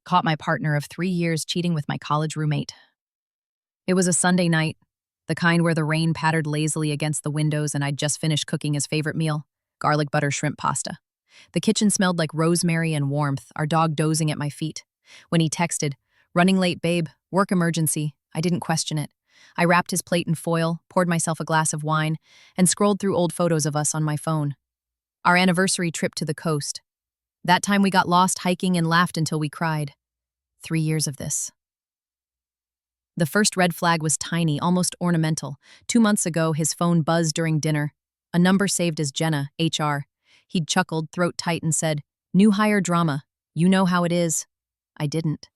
Caught my partner of 3 years cheating with my college roommate. It was a Sunday night, the kind where the rain pattered lazily against the windows and I'd just finished cooking his favorite meal, garlic butter shrimp pasta. The kitchen smelled like rosemary and warmth, our dog dozing at my feet. When he texted, "Running late, babe, work emergency," I didn't question it. I wrapped his plate in foil, poured myself a glass of wine, and scrolled through old photos of us on my phone. Our anniversary trip to the coast. That time we got lost hiking and laughed until we cried. 3 years of this. The first red flag was tiny, almost ornamental. 2 months ago, his phone buzzed during dinner. A number saved as Jenna, HR. He'd chuckled, throat tight, and said, "New hire drama. You know how it is." I didn't.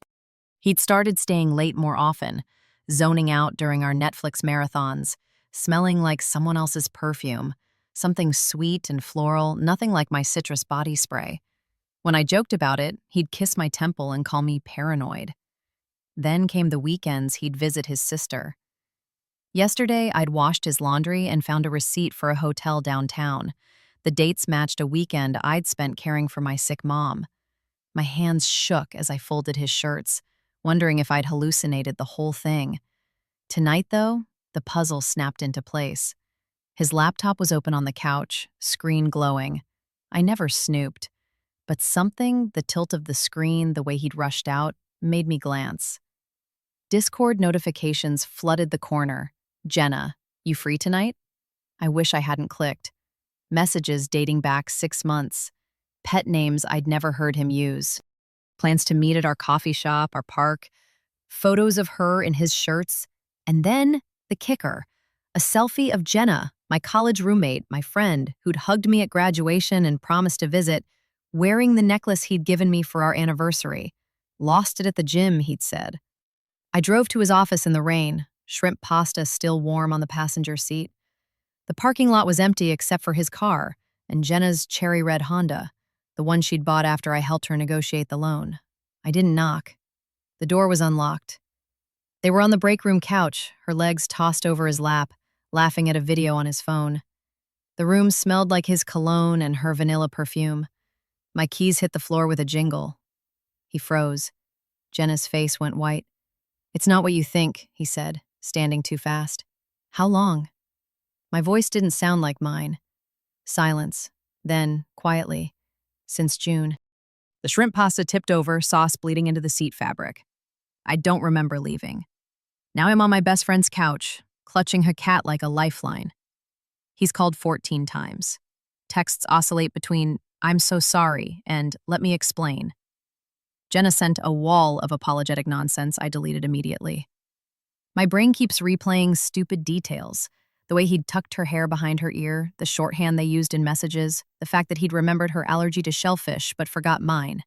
He'd started staying late more often, zoning out during our Netflix marathons, smelling like someone else's perfume, something sweet and floral, nothing like my citrus body spray. When I joked about it, he'd kiss my temple and call me paranoid. Then came the weekends he'd visit his sister. Yesterday, I'd washed his laundry and found a receipt for a hotel downtown. The dates matched a weekend I'd spent caring for my sick mom. My hands shook as I folded his shirts, wondering if I'd hallucinated the whole thing. Tonight, though, the puzzle snapped into place. His laptop was open on the couch, screen glowing. I never snooped, but something, the tilt of the screen, the way he'd rushed out, made me glance. Discord notifications flooded the corner. "Jenna, you free tonight?" I wish I hadn't clicked. Messages dating back 6 months. Pet names I'd never heard him use. Plans to meet at our coffee shop, our park. Photos of her in his shirts. And then, the kicker. A selfie of Jenna, my college roommate, my friend, who'd hugged me at graduation and promised to visit, wearing the necklace he'd given me for our anniversary. Lost it at the gym, he'd said. I drove to his office in the rain, shrimp pasta still warm on the passenger seat. The parking lot was empty except for his car and Jenna's cherry red Honda, the one she'd bought after I helped her negotiate the loan. I didn't knock. The door was unlocked. They were on the break room couch, her legs tossed over his lap, laughing at a video on his phone. The room smelled like his cologne and her vanilla perfume. My keys hit the floor with a jingle. He froze. Jenna's face went white. "It's not what you think," he said, standing too fast. "How long?" My voice didn't sound like mine. Silence. Then, quietly, "Since June." The shrimp pasta tipped over, sauce bleeding into the seat fabric. I don't remember leaving. Now I'm on my best friend's couch, clutching her cat like a lifeline. He's called 14 times. Texts oscillate between, "I'm so sorry," and "let me explain." Jenna sent a wall of apologetic nonsense I deleted immediately. My brain keeps replaying stupid details. The way he'd tucked her hair behind her ear, the shorthand they used in messages, the fact that he'd remembered her allergy to shellfish but forgot mine.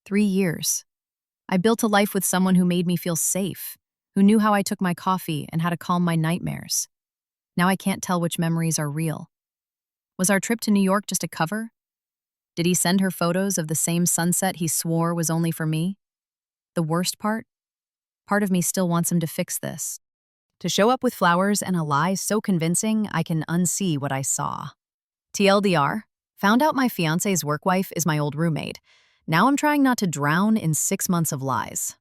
3 years. I built a life with someone who made me feel safe, who knew how I took my coffee and how to calm my nightmares. Now I can't tell which memories are real. Was our trip to New York just a cover? Did he send her photos of the same sunset he swore was only for me? The worst part? Part of me still wants him to fix this. To show up with flowers and a lie so convincing I can unsee what I saw. TLDR, found out my fiancé's work wife is my old roommate. Now I'm trying not to drown in 6 months of lies.